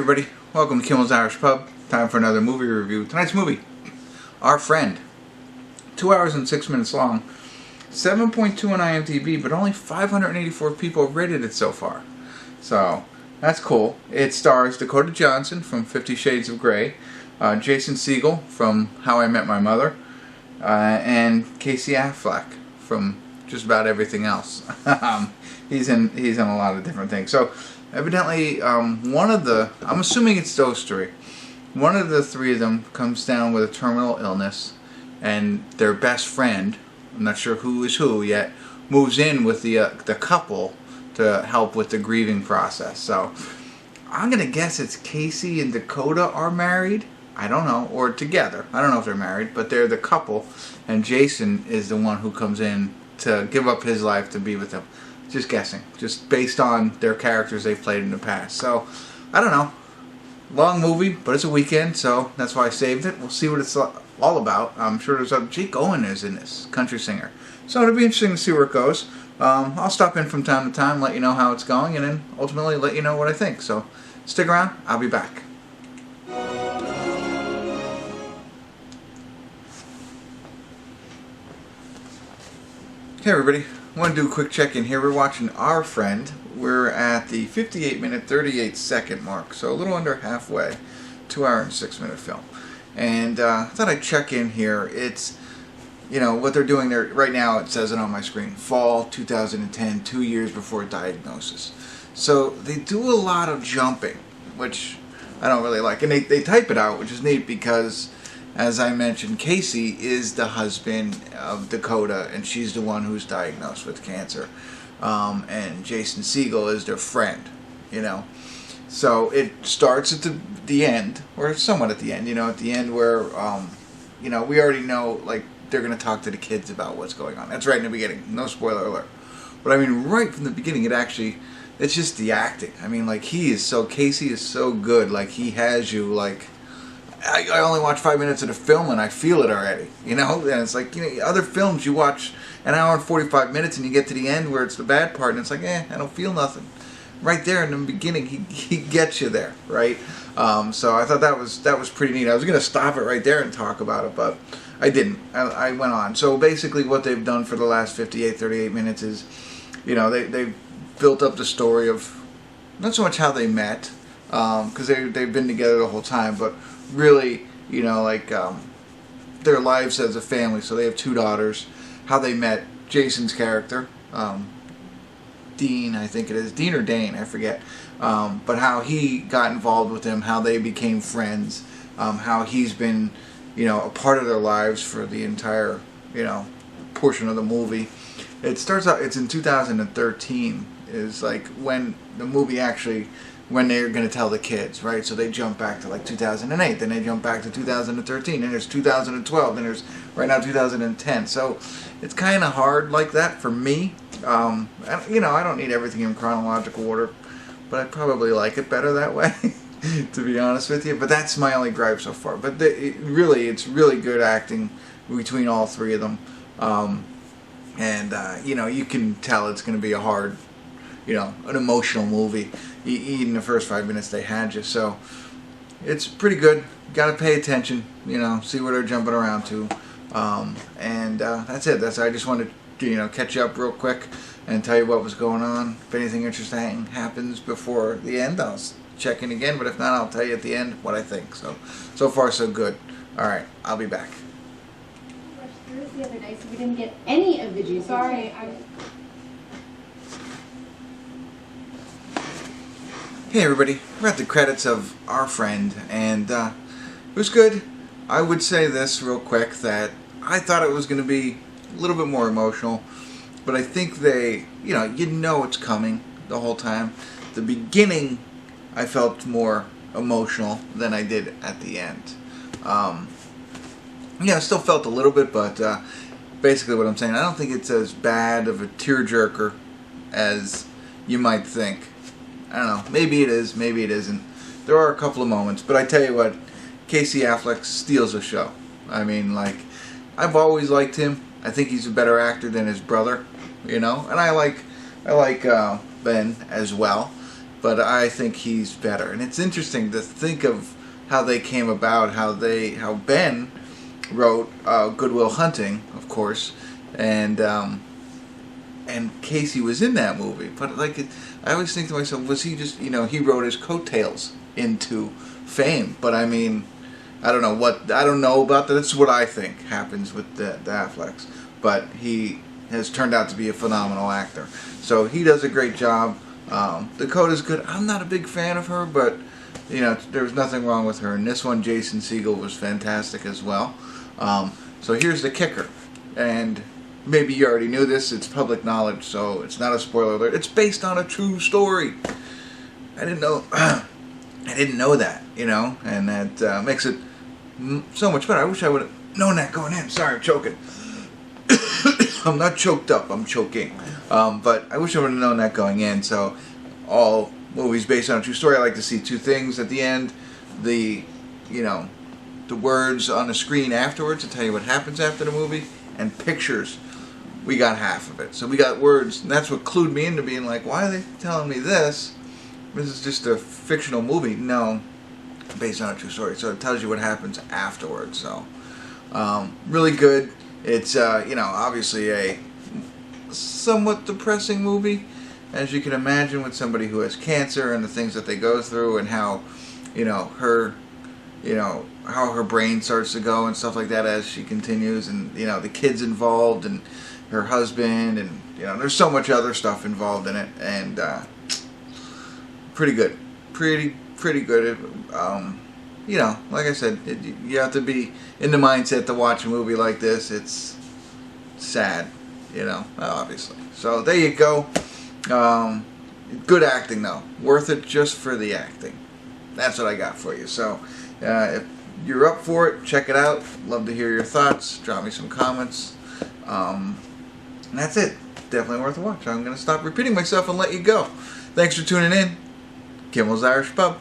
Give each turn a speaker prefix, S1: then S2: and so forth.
S1: everybody, welcome to Kimmel's Irish Pub. Time for another movie review. Tonight's movie, Our Friend. 2 hours and 6 minutes long, 7.2 on IMDb, but only 584 people have rated it so far. So, that's cool. It stars Dakota Johnson from 50 Shades of Grey, Jason Segel from How I Met My Mother, and Casey Affleck from just about everything else. He's in a lot of different things. So, evidently, I'm assuming it's those three. One of the three of them comes down with a terminal illness, and their best friend, I'm not sure who is who yet, moves in with the couple to help with the grieving process. So, I'm going to guess it's Casey and Dakota are married. I don't know, or together. I don't know if they're married, but they're the couple, and Jason is the one who comes in to give up his life to be with them. Just guessing, just based on their characters they've played in the past. So, I don't know. Long movie, but it's a weekend, so that's why I saved it. We'll see what it's all about. I'm sure there's Jake Owen is in this, country singer. So it'll be interesting to see where it goes. I'll stop in from time to time, let you know how it's going, and then ultimately let you know what I think. So stick around. I'll be back. Hey everybody, I want to do a quick check-in here. We're watching Our Friend. We're at the 58-minute, 38-second mark, so a little under halfway. 2 hour and 6 minute film. And I thought I'd check in here. It's, you know, what they're doing there right now, it says it on my screen. Fall 2010, 2 years before diagnosis. So they do a lot of jumping, which I don't really like. And they type it out, which is neat because, as I mentioned, Casey is the husband of Dakota, and she's the one who's diagnosed with cancer. And Jason Segel is their friend, you know. So it starts at the end, or somewhat at the end, you know, at the end where, you know, we already know, like, they're going to talk to the kids about what's going on. That's right in the beginning. No spoiler alert. But I mean, right from the beginning, it's just the acting. I mean, like, Casey is so good. Like, he has you, like, I only watch 5 minutes of the film and I feel it already, you know? And it's like, you know, other films you watch an hour and 45 minutes and you get to the end where it's the bad part and it's like, I don't feel nothing. Right there in the beginning, he gets you there, right? So I thought that was pretty neat. I was going to stop it right there and talk about it, but I didn't. I went on. So basically what they've done for the last 58, 38 minutes is, you know, they've built up the story of not so much how they met, because they've been together the whole time, but really, you know, like their lives as a family. So they have 2 daughters, how they met Jason's character, Dean, I think it is, Dean or Dane, I forget, but how he got involved with them, how they became friends, how he's been, you know, a part of their lives for the entire, you know, portion of the movie. It starts out, it's in 2013, is like when the movie actually, when they're going to tell the kids, right? So they jump back to like 2008, then they jump back to 2013, then there's 2012, then there's right now 2010. So it's kind of hard like that for me. You know, I don't need everything in chronological order, but I probably like it better that way, to be honest with you. But that's my only gripe so far. But it's really good acting between all three of them. You know, you can tell it's going to be a hard, you know, an emotional movie. Even the first 5 minutes they had you, so it's pretty good. Got to pay attention, you know, see where they're jumping around to, that's it. I just wanted to, you know, catch you up real quick and tell you what was going on. If anything interesting happens before the end, I'll check in again. But if not, I'll tell you at the end what I think. So far so good. All right, I'll be back.
S2: The other day, so we didn't get any of the juice. Sorry,
S1: Hey everybody, we're at the credits of Our Friend, and it was good. I would say this real quick, that I thought it was going to be a little bit more emotional, but I think you know it's coming the whole time. The beginning, I felt more emotional than I did at the end. Yeah, I still felt a little bit, but basically what I'm saying, I don't think it's as bad of a tearjerker as you might think. I don't know, maybe it is, maybe it isn't. There are a couple of moments, but I tell you what, Casey Affleck steals the show. I mean, like, I've always liked him. I think he's a better actor than his brother, you know, and I like Ben as well. but I think he's better. And it's interesting to think of how they came about, how Ben wrote Good Will Hunting, of course, and Casey was in that movie. But like, I always think to myself, was he just, he wrote his coattails into fame? But I mean, I don't know about that. That's what I think happens with the Afflecks. But he has turned out to be a phenomenal actor. So he does a great job. Dakota's good. I'm not a big fan of her, but there was nothing wrong with her. And this one, Jason Segel, was fantastic as well. So here's the kicker, and maybe you already knew this. It's public knowledge, so it's not a spoiler alert. It's based on a true story. I didn't know. I didn't know that, and that makes it so much better. I wish I would have known that going in. Sorry, I'm choking. I'm not choked up. I'm choking. But I wish I would have known that going in. So, all movies based on a true story, I like to see two things at the end: the words on the screen afterwards to tell you what happens after the movie, and pictures. We got half of it. So we got words, and that's what clued me into being like, why are they telling me this? This is just a fictional movie. No, based on a true story. So it tells you what happens afterwards. So, really good. It's, obviously a somewhat depressing movie, as you can imagine, with somebody who has cancer and the things that they go through, and how, how her brain starts to go and stuff like that as she continues, and, the kids involved, and her husband, and, there's so much other stuff involved in it, and, pretty good. Pretty good. Like I said, you have to be in the mindset to watch a movie like this. It's sad, obviously. So there you go. Good acting, though. Worth it just for the acting. That's what I got for you. So if you're up for it, check it out. Love to hear your thoughts. Drop me some comments. And that's it. Definitely worth a watch. I'm going to stop repeating myself and let you go. Thanks for tuning in. Kimmel's Irish Pub.